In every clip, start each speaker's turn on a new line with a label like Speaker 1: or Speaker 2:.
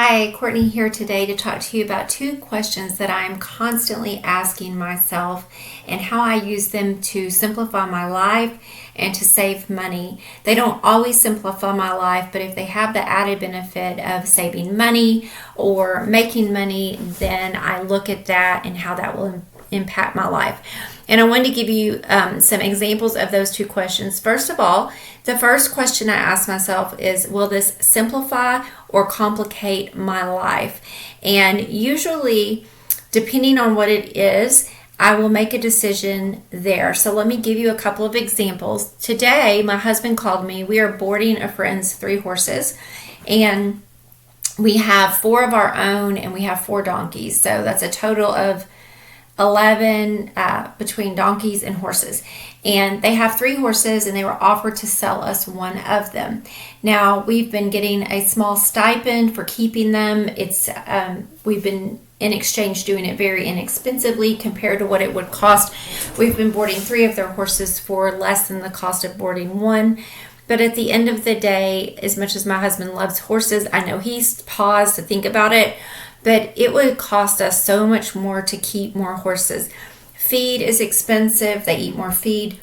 Speaker 1: Hi, Courtney here today to talk to you about two questions that I'm constantly asking myself and how I use them to simplify my life and to save money. They don't always simplify my life, but if they have the added benefit of saving money or making money, then I look at that and how that will impact my life. And I wanted to give you some examples of those two questions. First of all, the first question I ask myself is, will this simplify or complicate my life? And usually, depending on what it is, I will make a decision there. So let me give you a couple of examples. Today, my husband called me. We are boarding a friend's 3 horses, and we have 4 of our own, and we have 4 donkeys. So that's a total of 11 between donkeys and horses. And they have 3 horses, and they were offered to sell us one of them. Now, we've been getting a small stipend for keeping them. We've been in exchange doing it very inexpensively compared to what it would cost. We've been boarding 3 of their horses for less than the cost of boarding one. But at the end of the day, as much as my husband loves horses, I know he's paused to think about it, but it would cost us so much more to keep more horses. Feed is expensive. They eat more feed.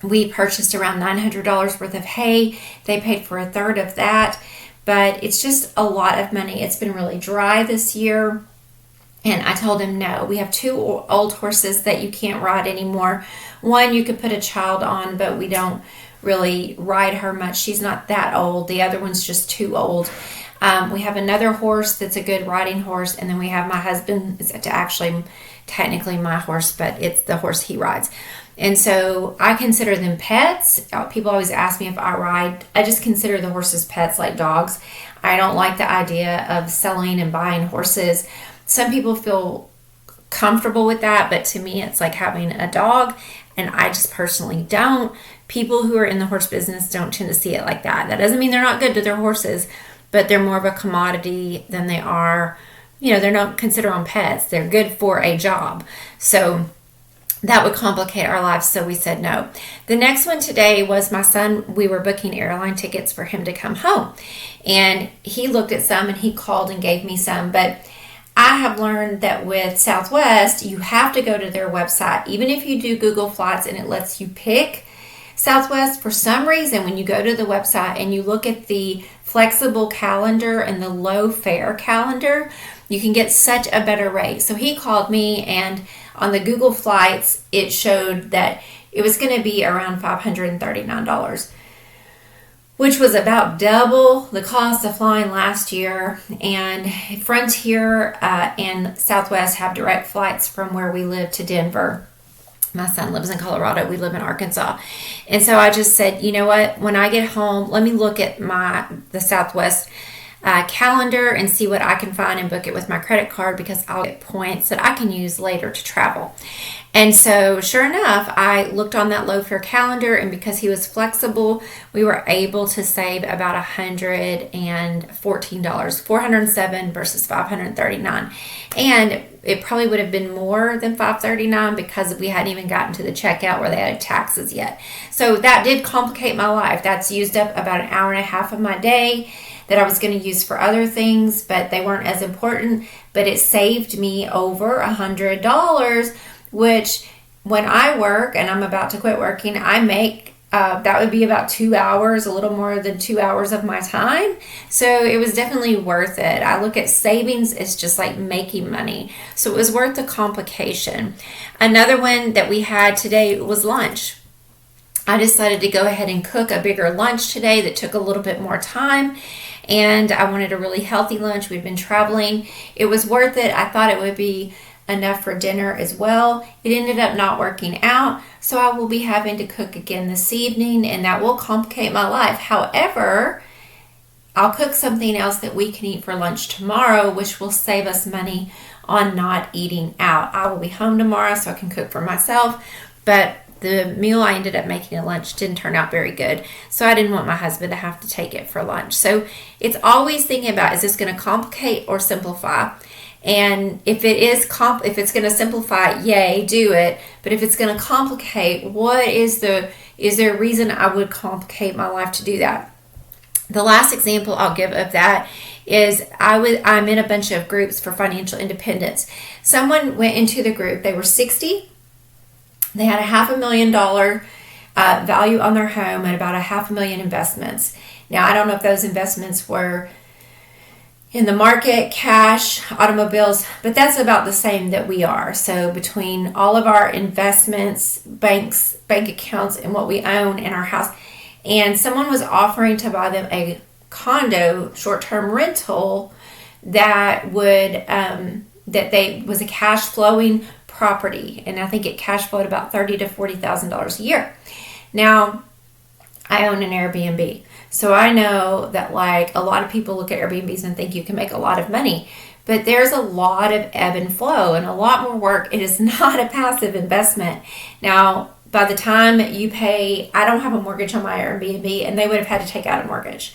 Speaker 1: We purchased around $900 worth of hay. They paid for a third of that, but it's just a lot of money. It's been really dry this year, and I told him no. We have 2 old horses that you can't ride anymore. One you could put a child on, but we don't really ride her much. She's not that old. The other one's just too old. We have another horse that's a good riding horse, and then we have my husband. It's actually technically my horse, but it's the horse he rides. And so I consider them pets. People always ask me if I ride. I just consider the horses pets like dogs. I don't like the idea of selling and buying horses. Some people feel comfortable with that, but to me it's like having a dog, and I just personally don't. People who are in the horse business don't tend to see it like that. That doesn't mean they're not good to their horses, but they're more of a commodity than they are, they're not considered on pets. They're good for a job. So that would complicate our lives, so we said no. The next one today was my son. We were booking airline tickets for him to come home, and he looked at some and he called and gave me some, but I have learned that with Southwest, you have to go to their website. Even if you do Google Flights and it lets you pick Southwest, for some reason, when you go to the website and you look at the flexible calendar and the low fare calendar, you can get such a better rate. So he called me, and on the Google Flights, it showed that it was going to be around $539, which was about double the cost of flying last year. And Frontier and Southwest have direct flights from where we live to Denver. My son lives in Colorado. We live in Arkansas. And so I just said, you know what? When I get home, let me look at the Southwest calendar and see what I can find and book it with my credit card, because I'll get points that I can use later to travel. And so sure enough, I looked on that low fare calendar, and because he was flexible, we were able to save about $114, $407 versus $539. And it probably would have been more than $539 because we hadn't even gotten to the checkout where they had taxes yet. So that did complicate my life. That's used up about an hour and a half of my day that I was going to use for other things, but they weren't as important. But it saved me over $100, which when I work, and I'm about to quit working, I make that would be about 2 hours, a little more than 2 hours of my time. So it was definitely worth it. I look at savings as just like making money. So it was worth the complication. Another one that we had today was lunch. I decided to go ahead and cook a bigger lunch today that took a little bit more time. And I wanted a really healthy lunch. We've been traveling. It was worth it. I thought it would be enough for dinner as well. It ended up not working out, so I will be having to cook again this evening, and that will complicate my life. However, I'll cook something else that we can eat for lunch tomorrow, which will save us money on not eating out. I will be home tomorrow, so I can cook for myself, but the meal I ended up making at lunch didn't turn out very good, so I didn't want my husband to have to take it for lunch. So it's always thinking about, is this going to complicate or simplify? And if it's going to simplify, yay, do it. But if it's going to complicate, is there a reason I would complicate my life to do that? The last example I'll give of that I'm in a bunch of groups for financial independence. Someone went into the group. They were 60. They had a $500,000 value on their home and about $500,000 investments. Now, I don't know if those investments were in the market, cash, automobiles, but that's about the same that we are. So between all of our investments, bank accounts, and what we own in our house, and someone was offering to buy them a condo, short-term rental that was a cash flowing property, and I think it cash flowed about $30,000 to $40,000 a year. Now, I own an Airbnb, so I know that like a lot of people look at Airbnbs and think you can make a lot of money, but there's a lot of ebb and flow and a lot more work. It is not a passive investment. Now, by the time you pay, I don't have a mortgage on my Airbnb, and they would have had to take out a mortgage,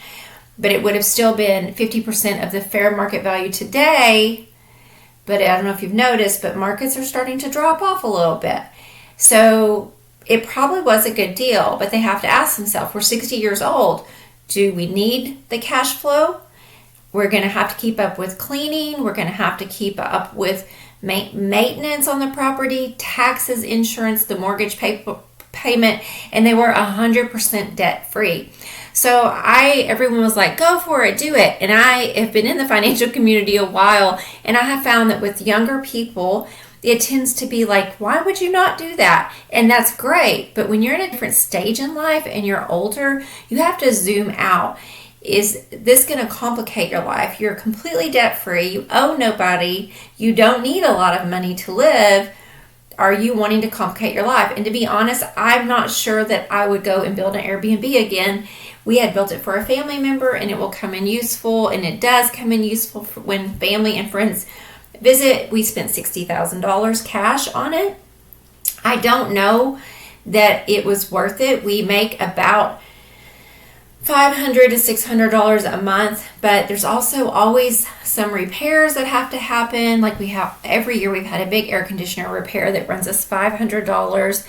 Speaker 1: but it would have still been 50% of the fair market value today. But I don't know if you've noticed, but markets are starting to drop off a little bit. So it probably was a good deal, but they have to ask themselves, we're 60 years old. Do we need the cash flow? We're going to have to keep up with cleaning. We're going to have to keep up with maintenance on the property, taxes, insurance, the mortgage payment, and they were 100% debt free. So everyone was like, go for it, do it. And I have been in the financial community a while, and I have found that with younger people, it tends to be like, why would you not do that? And that's great. But when you're in a different stage in life and you're older, you have to zoom out. Is this going to complicate your life? You're completely debt free. You owe nobody. You don't need a lot of money to live. Are you wanting to complicate your life? And to be honest, I'm not sure that I would go and build an Airbnb again. We had built it for a family member, and it will come in useful, and it does come in useful when family and friends visit. We spent $60,000 cash on it. I don't know that it was worth it. We make about $500 to $600 a month, but there's also always some repairs that have to happen. Like we have every year, we've had a big air conditioner repair that runs us $500.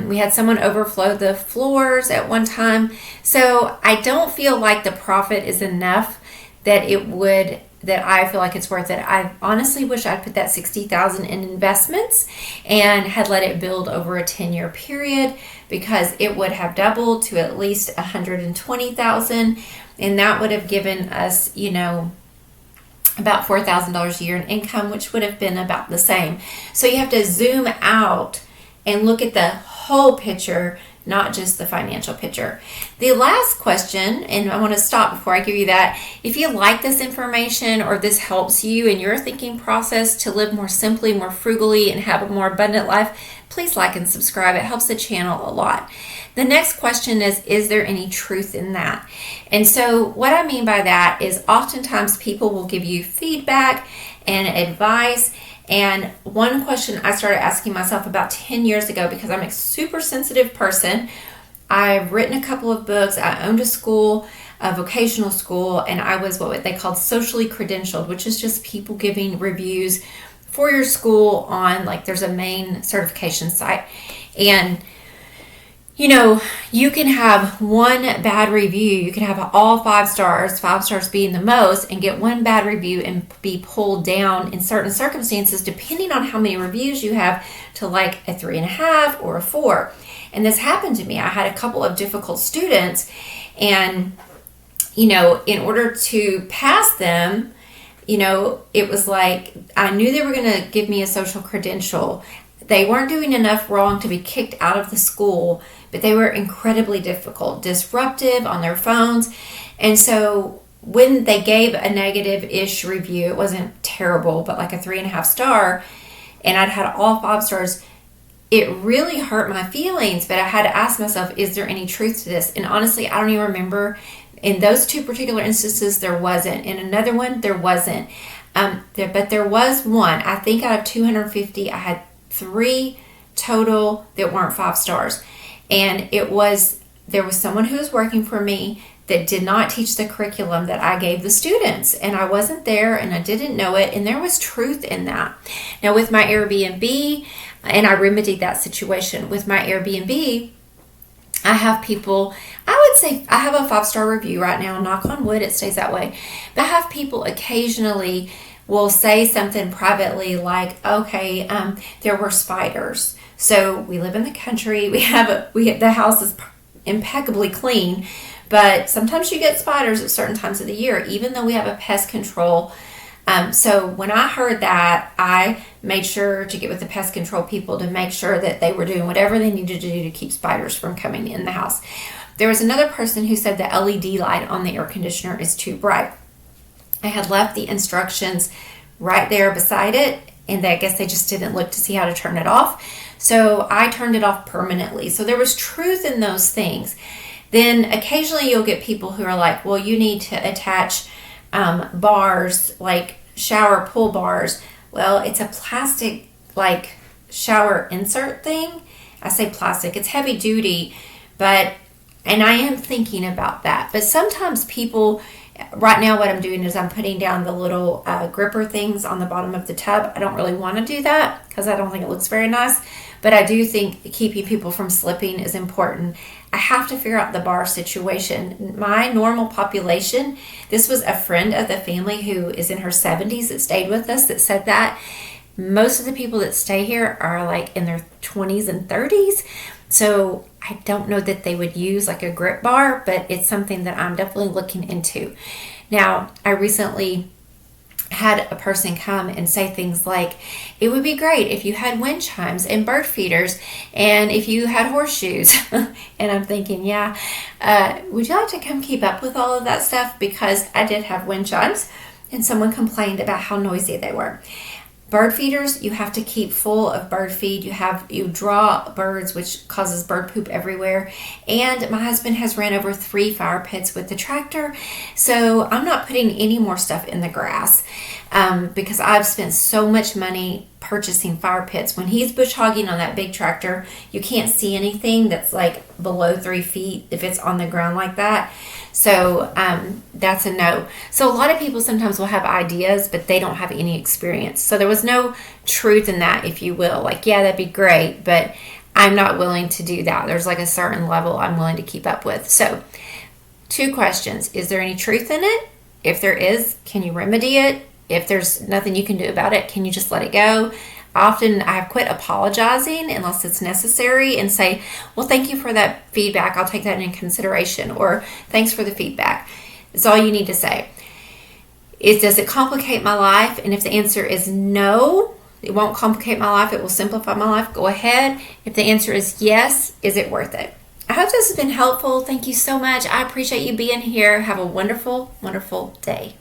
Speaker 1: We had someone overflow the floors at one time. So I don't feel like the profit is enough that I feel like it's worth it. I honestly wish I'd put that $60,000 in investments and had let it build over a 10-year period, because it would have doubled to at least $120,000, and that would have given us, about $4,000 a year in income, which would have been about the same. So you have to zoom out and look at the whole picture, not just the financial picture. The last question, and I want to stop before I give you that. If you like this information or this helps you in your thinking process to live more simply, more frugally, and have a more abundant life, please like and subscribe. It helps the channel a lot. The next question is there any truth in that? And so what I mean by that is oftentimes people will give you feedback and advice. And one question I started asking myself about 10 years ago, because I'm a super sensitive person. I've written a couple of books. I owned a school, a vocational school, and I was what they called socially credentialed, which is just people giving reviews for your school on, like, there's a main certification site. And you can have one bad review. You can have all 5 stars being the most, and get one bad review and be pulled down in certain circumstances, depending on how many reviews you have, to like a 3.5 or a 4. And this happened to me. I had a couple of difficult students, and, in order to pass them, it was like, I knew they were going to give me a social credential. They weren't doing enough wrong to be kicked out of the school, but they were incredibly difficult, disruptive on their phones. And so when they gave a negative-ish review, it wasn't terrible, but like a 3.5 star, and I'd had all 5 stars, it really hurt my feelings. But I had to ask myself, is there any truth to this? And honestly, I don't even remember. In those 2 particular instances, there wasn't. In another one, there wasn't. But there was one. I think out of 250, I had 3 total that weren't 5 stars. And there was someone who was working for me that did not teach the curriculum that I gave the students. And I wasn't there, and I didn't know it. And there was truth in that. Now with my Airbnb, and I remedied that situation. With my Airbnb, I have people, I would say I have a 5-star review right now, knock on wood, it stays that way. But I have people occasionally will say something privately like, okay, there were spiders. So we live in the country, the house is impeccably clean, but sometimes you get spiders at certain times of the year, even though we have a pest control. So when I heard that, I made sure to get with the pest control people to make sure that they were doing whatever they needed to do to keep spiders from coming in the house. There was another person who said the LED light on the air conditioner is too bright. I had left the instructions right there beside it, and I guess they just didn't look to see how to turn it off. So I turned it off permanently. So there was truth in those things. Then occasionally you'll get people who are like, well, you need to attach bars, like shower pull bars. Well, it's a plastic like shower insert thing. I say plastic, it's heavy duty, and I am thinking about that. But sometimes people, right now what I'm doing is I'm putting down the little gripper things on the bottom of the tub. I don't really want to do that because I don't think it looks very nice, but I do think keeping people from slipping is important. I have to figure out the bar situation. My normal population, this was a friend of the family who is in her 70s that stayed with us that said that. Most of the people that stay here are like in their 20s and 30s. So I don't know that they would use like a grip bar, but it's something that I'm definitely looking into. Now, I recently had a person come and say things like, it would be great if you had wind chimes and bird feeders and if you had horseshoes. And I'm thinking, yeah, would you like to come keep up with all of that stuff? Because I did have wind chimes and someone complained about how noisy they were. Bird feeders, you have to keep full of bird feed. You draw birds, which causes bird poop everywhere. And my husband has ran over 3 fire pits with the tractor. So I'm not putting any more stuff in the grass because I've spent so much money purchasing fire pits. When he's bush hogging on that big tractor, you can't see anything that's like below 3 feet if it's on the ground like that. So that's a no. So a lot of people sometimes will have ideas, but they don't have any experience. So there was no truth in that, if you will. Like, yeah, that'd be great, but I'm not willing to do that. There's like a certain level I'm willing to keep up with. So 2 questions. Is there any truth in it? If there is, can you remedy it? If there's nothing you can do about it, can you just let it go? Often I have quit apologizing unless it's necessary and say, well, thank you for that feedback. I'll take that into consideration. Or thanks for the feedback. It's all you need to say. Does it complicate my life? And if the answer is no, it won't complicate my life. It will simplify my life. Go ahead. If the answer is yes, is it worth it? I hope this has been helpful. Thank you so much. I appreciate you being here. Have a wonderful, wonderful day.